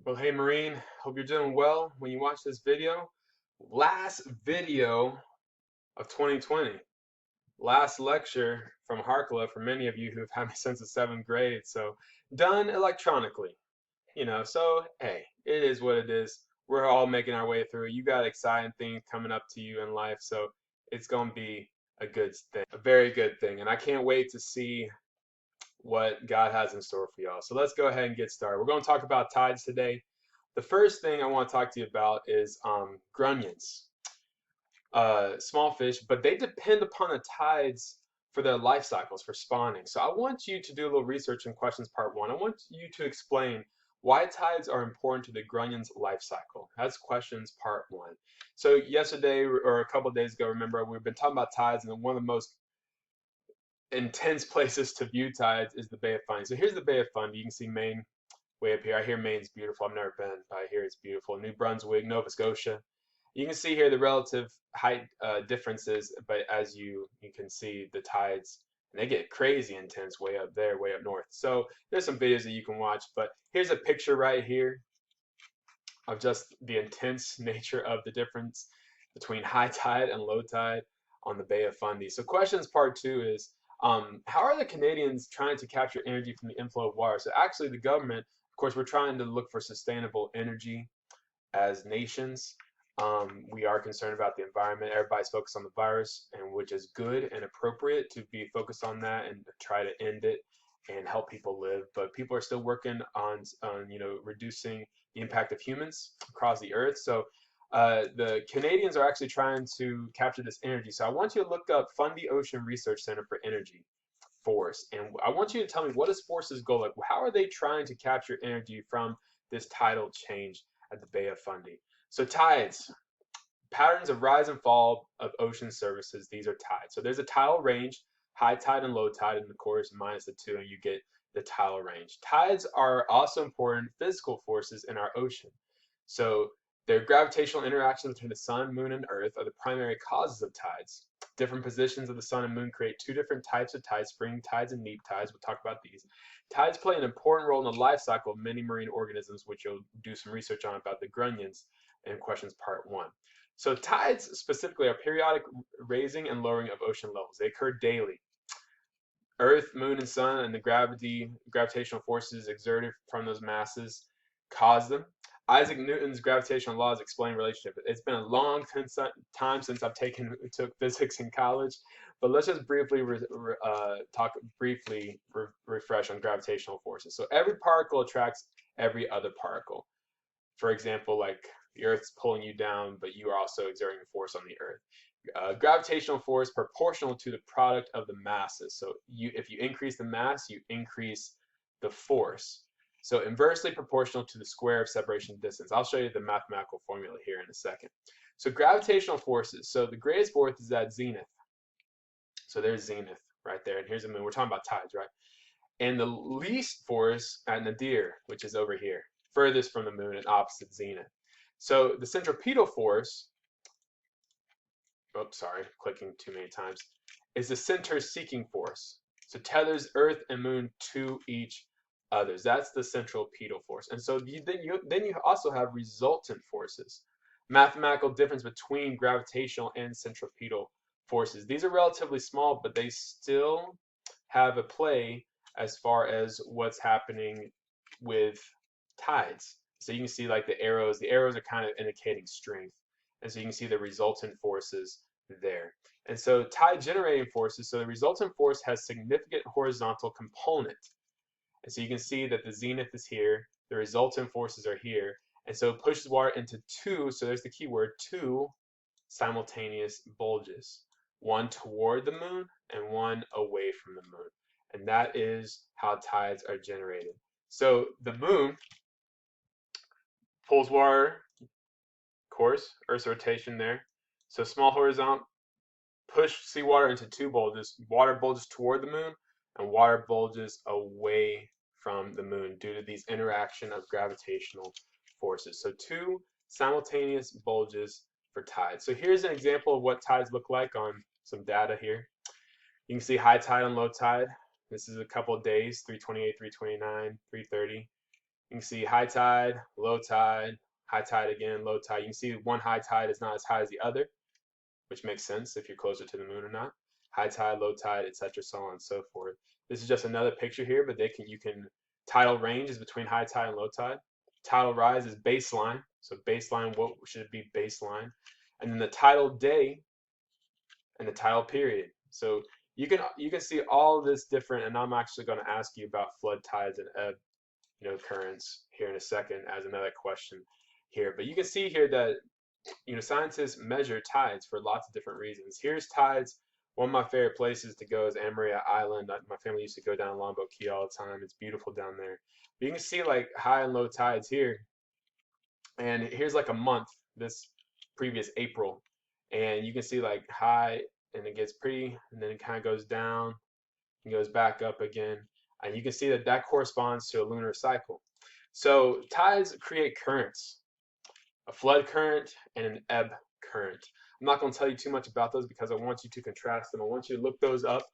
Well, hey Marine, hope you're doing well when you watch this video. Last video of 2020. Last lecture from Harkala for many of you who have had me since the seventh grade. So done electronically, so hey, it is what it is. We're all making our way through. You got exciting things coming up to you in life, so it's gonna be a good thing, a very good thing. And I can't wait to see what God has in store for y'all. So let's go ahead and get started. We're going to talk about tides today. The first thing I want to talk to you about is grunions, small fish, but they depend upon the tides for their life cycles, for spawning. So I want you to do a little research in questions part one. I want you to explain why tides are important to the grunion's life cycle. That's questions part one. So yesterday or a couple of days ago, remember, we've been talking about tides, and one of the most intense places to view tides is the Bay of Fundy. So here's the Bay of Fundy. You can see Maine way up here. I hear Maine's beautiful. I've never been, but I hear it's beautiful. New Brunswick, Nova Scotia. You can see here the relative height differences, but as you can see the tides, and they get crazy intense way up there, way up north. So there's some videos that you can watch, but here's a picture right here of just the intense nature of the difference between high tide and low tide on the Bay of Fundy. So questions part two is, how are the Canadians trying to capture energy from the inflow of water? So actually the government, of course, we're trying to look for sustainable energy as nations. We are concerned about the environment. Everybody's focused on the virus, and which is good and appropriate to be focused on that and try to end it and help people live. But people are still working on reducing the impact of humans across the earth. So the Canadians are actually trying to capture this energy. So I want you to look up Fundy Ocean Research Center for Energy Force, and I want you to tell me, what does Force's goal like? How are they trying to capture energy from this tidal change at the Bay of Fundy? So tides, patterns of rise and fall of ocean surfaces. These are tides. So there's a tidal range, high tide and low tide, and of course minus the two, and you get the tidal range. Tides are also important physical forces in our ocean. So their gravitational interactions between the sun, moon, and earth are the primary causes of tides. Different positions of the sun and moon create two different types of tides, spring tides and neap tides. We'll talk about these. Tides play an important role in the life cycle of many marine organisms, which you'll do some research on about the grunions in questions part one. So tides specifically are periodic raising and lowering of ocean levels. They occur daily. Earth, moon, and sun, and the gravitational forces exerted from those masses cause them. Isaac Newton's gravitational laws explain relationship. It's been a long time since took physics in college, but let's just briefly refresh on gravitational forces. So every particle attracts every other particle. For example, like the Earth's pulling you down, but you are also exerting a force on the Earth. Gravitational force proportional to the product of the masses. So if you increase the mass, you increase the force. So inversely proportional to the square of separation distance. I'll show you the mathematical formula here in a second. So gravitational forces. So the greatest force is at zenith. So there's zenith right there. And here's the moon. We're talking about tides, right? And the least force at nadir, which is over here, furthest from the moon and opposite zenith. So the centripetal force, oops, sorry, clicking too many times, is the center seeking force. So tethers Earth and Moon to each other. That's the centripetal force. And so then you also have resultant forces. Mathematical difference between gravitational and centripetal forces. These are relatively small, but they still have a play as far as what's happening with tides. So you can see like the arrows are kind of indicating strength. And so you can see the resultant forces there. And so tide generating forces, so the resultant force has significant horizontal component. And so you can see that the zenith is here, the resultant forces are here, and so it pushes water into two, so there's the key word, two simultaneous bulges. One toward the moon and one away from the moon. And that is how tides are generated. So the moon pulls water, course, Earth's rotation there. So small horizontal, push seawater into two bulges. Water bulges toward the moon and water bulges away from the moon due to these interaction of gravitational forces. So two simultaneous bulges for tides. So here's an example of what tides look like on some data here. You can see high tide and low tide. This is a couple of days, 328, 329, 330. You can see high tide, low tide, high tide again, low tide. You can see one high tide is not as high as the other, which makes sense if you're closer to the moon or not. High tide, low tide, etc., so on and so forth. This is just another picture here, but tidal range is between high tide and low tide. Tidal rise is baseline, so baseline, what should it be baseline? And then the tidal day and the tidal period. So you can see all this different, and I'm actually going to ask you about flood tides and ebb, currents here in a second as another question here. But you can see here that scientists measure tides for lots of different reasons. Here's tides. One of my favorite places to go is Anna Maria Island. My family used to go down Longboat Key all the time. It's beautiful down there. But you can see like high and low tides here. And here's like a month, this previous April. And you can see like high and it gets pretty, and then it kind of goes down and goes back up again. And you can see that that corresponds to a lunar cycle. So tides create currents, a flood current and an ebb current. I'm not going to tell you too much about those because I want you to contrast them. I want you to look those up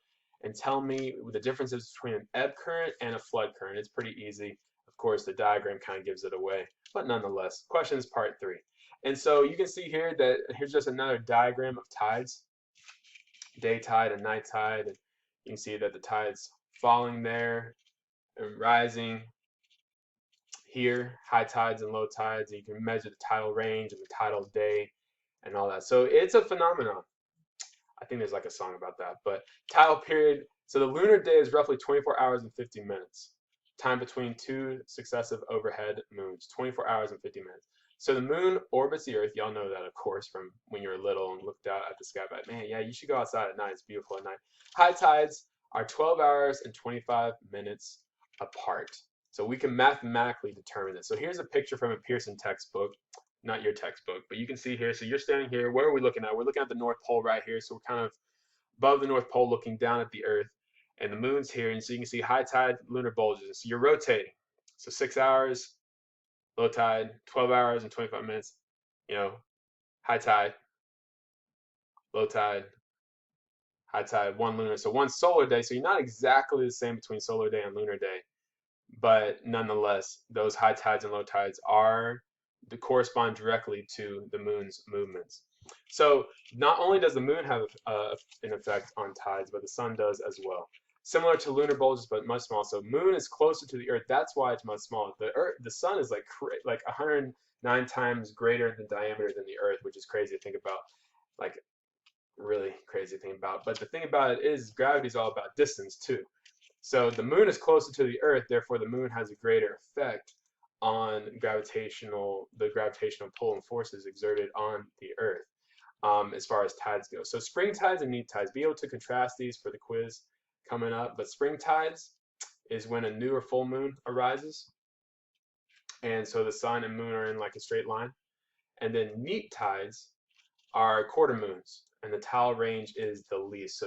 and tell me the differences between an ebb current and a flood current. It's pretty easy. Of course, the diagram kind of gives it away, but nonetheless, questions part 3. And so you can see here that here's just another diagram of tides, day tide and night tide. And you can see that the tide's falling there and rising here, high tides and low tides, and you can measure the tidal range and the tidal day and all that. So it's a phenomenon. I think there's like a song about that. But tidal period, so the lunar day is roughly 24 hours and 50 minutes. Time between 2 successive overhead moons, 24 hours and 50 minutes. So the moon orbits the Earth. Y'all know that, of course, from when you were little and looked out at the sky. But man, yeah, you should go outside at night. It's beautiful at night. High tides are 12 hours and 25 minutes apart. So we can mathematically determine this. So here's a picture from a Pearson textbook, not your textbook, but you can see here. So you're standing here. What are we looking at? We're looking at the North Pole right here. So we're kind of above the North Pole looking down at the Earth. And the moon's here. And so you can see high tide, lunar bulges. So you're rotating. So 6 hours, low tide, 12 hours and 25 minutes, high tide, low tide, high tide, one lunar. So one solar day. So you're not exactly the same between solar day and lunar day. But nonetheless, those high tides and low tides correspond directly to the moon's movements. So not only does the moon have an effect on tides, but the sun does as well. Similar to lunar bulges, but much smaller. So moon is closer to the Earth. That's why it's much smaller. The sun is like 109 times greater in diameter than the Earth, which is crazy to think about. Like really crazy to think about. But the thing about it is gravity is all about distance too. So the moon is closer to the Earth, therefore the moon has a greater effect on the gravitational pull and forces exerted on the Earth as far as tides go. So spring tides and neap tides, be able to contrast these for the quiz coming up. But spring tides is when a new or full moon arises. And so the sun and moon are in like a straight line. And then neap tides are quarter moons, and the tidal range is the least.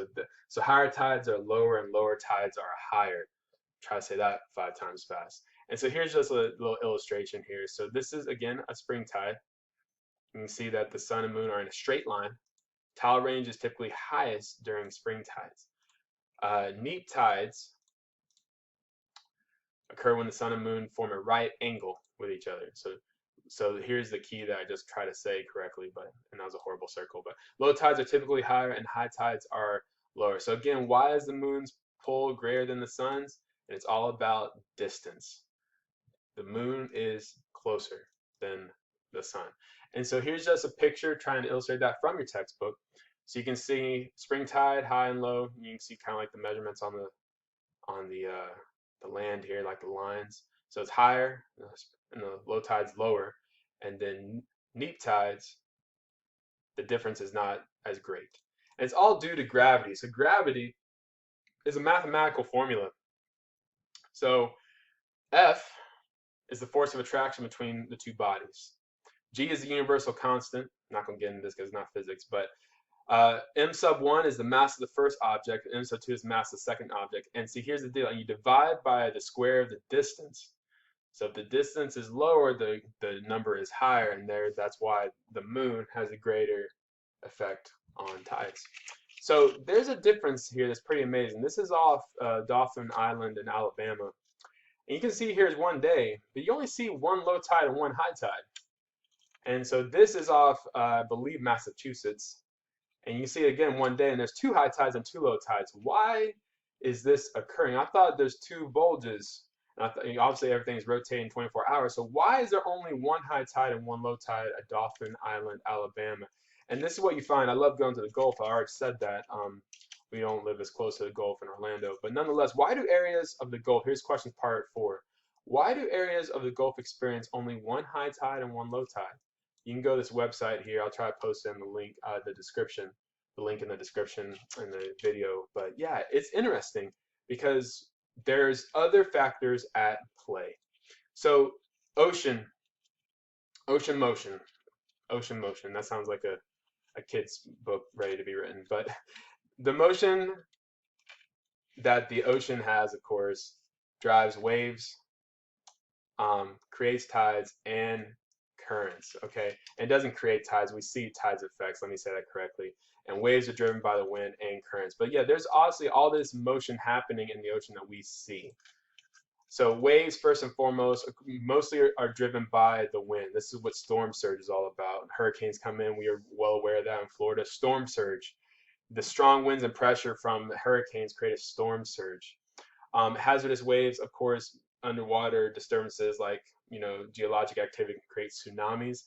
So higher tides are lower and lower tides are higher. Try to say that 5 times fast. And so here's just a little illustration here. So this is again a spring tide. You can see that the sun and moon are in a straight line. Tidal range is typically highest during spring tides. Neap tides occur when the sun and moon form a right angle with each other. So here's the key that I just try to say correctly, and that was a horrible circle. But low tides are typically higher and high tides are lower. So again, why is the moon's pull greater than the sun's? And it's all about distance. The moon is closer than the sun. And so here's just a picture trying to illustrate that from your textbook. So you can see spring tide, high and low. You can see kind of like the measurements on the land here, like the lines. So it's higher, and the low tide's lower. And then neap tides, the difference is not as great. And it's all due to gravity. So gravity is a mathematical formula. So F is the force of attraction between the two bodies. G is the universal constant. I'm not going to get into this because it's not physics, but M sub 1 is the mass of the first object, and M sub 2 is the mass of the second object. And see, here's the deal. You divide by the square of the distance. So if the distance is lower, the number is higher, and that's why the moon has a greater effect on tides. So there's a difference here that's pretty amazing. This is off Dauphin Island in Alabama. And you can see here is one day, but you only see one low tide and one high tide. And so this is off, I believe, Massachusetts. And you see it again one day, and there's two high tides and two low tides. Why is this occurring? I thought there's two bulges. And I thought, obviously, everything's rotating 24 hours. So why is there only one high tide and one low tide at Dauphin Island, Alabama? And this is what you find. I love going to the Gulf. I already said that. We don't live as close to the Gulf in Orlando. But nonetheless, why do areas of the Gulf, here's question part 4. Why do areas of the Gulf experience only one high tide and one low tide? You can go to this website here. I'll try to post in the link, the link in the description in the video. But yeah, it's interesting because there's other factors at play. So ocean motion. That sounds like a kid's book ready to be written. But the motion that the ocean has, of course, drives waves, creates tides and currents. Okay, and it doesn't create tides. We see tides effects. Let me say that correctly. And waves are driven by the wind and currents. But yeah, there's obviously all this motion happening in the ocean that we see. So waves, first and foremost, mostly are driven by the wind. This is what storm surge is all about. Hurricanes come in. We are well aware of that in Florida. Storm surge. The strong winds and pressure from hurricanes create a storm surge. Hazardous waves, of course, underwater disturbances like geologic activity can create tsunamis.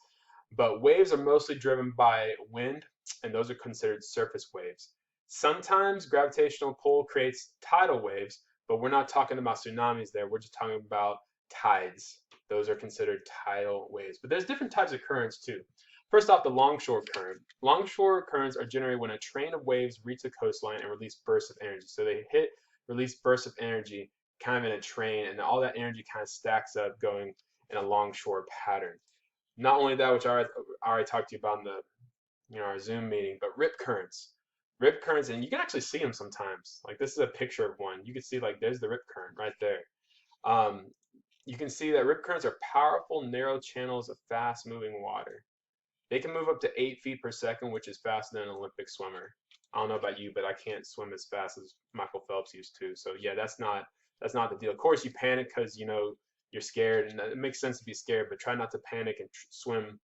But waves are mostly driven by wind, and those are considered surface waves. Sometimes gravitational pull creates tidal waves, but we're not talking about tsunamis there. We're just talking about tides. Those are considered tidal waves. But there's different types of currents too. First off, the longshore current. Longshore currents are generated when a train of waves reach the coastline and release bursts of energy. So they release bursts of energy kind of in a train, and all that energy kind of stacks up going in a longshore pattern. Not only that, which I already talked to you about in the our Zoom meeting, but rip currents. Rip currents, and you can actually see them sometimes. Like this is a picture of one. You can see like there's the rip current right there. You can see that rip currents are powerful, narrow channels of fast-moving water. They can move up to 8 feet per second, which is faster than an Olympic swimmer. I don't know about you, but I can't swim as fast as Michael Phelps used to. So yeah, that's not the deal. Of course, you panic because you're scared, and it makes sense to be scared, but try not to panic and swim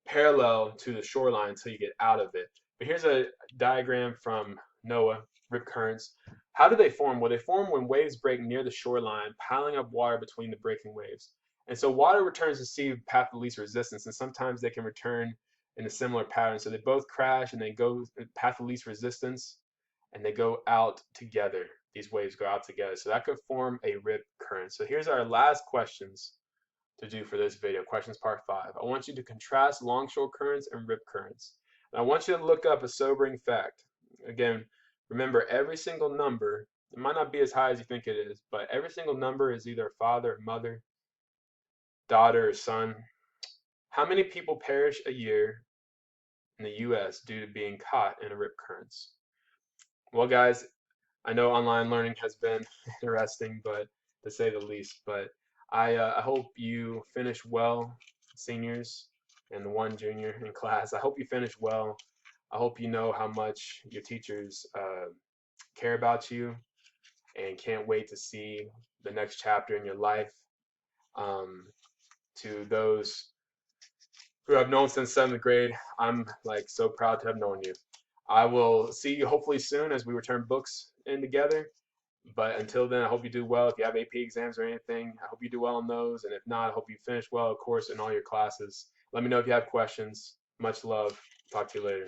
parallel to the shoreline until you get out of it. But here's a diagram from NOAA, rip currents. How do they form? Well, they form when waves break near the shoreline, piling up water between the breaking waves. And so water returns to sea path of least resistance, and sometimes they can return in a similar pattern. So they both crash and they go path of least resistance, and they go out together. These waves go out together. So that could form a rip current. So here's our last questions to do for this video. Questions part 5. I want you to contrast longshore currents and rip currents. And I want you to look up a sobering fact. Again, remember every single number, it might not be as high as you think it is, but every single number is either father or mother, daughter or son. How many people perish a year in the US due to being caught in a rip currents? Well, guys, I know online learning has been interesting, but to say the least. But I hope you finish well, seniors and the one junior in class. I hope you finish well. I hope you know how much your teachers care about you and can't wait to see the next chapter in your life. To those who I've known since 7th grade, I'm like so proud to have known you. I will see you hopefully soon as we return books in together. But until then, I hope you do well. If you have AP exams or anything, I hope you do well on those. And if not, I hope you finish well, of course, in all your classes. Let me know if you have questions. Much love. Talk to you later.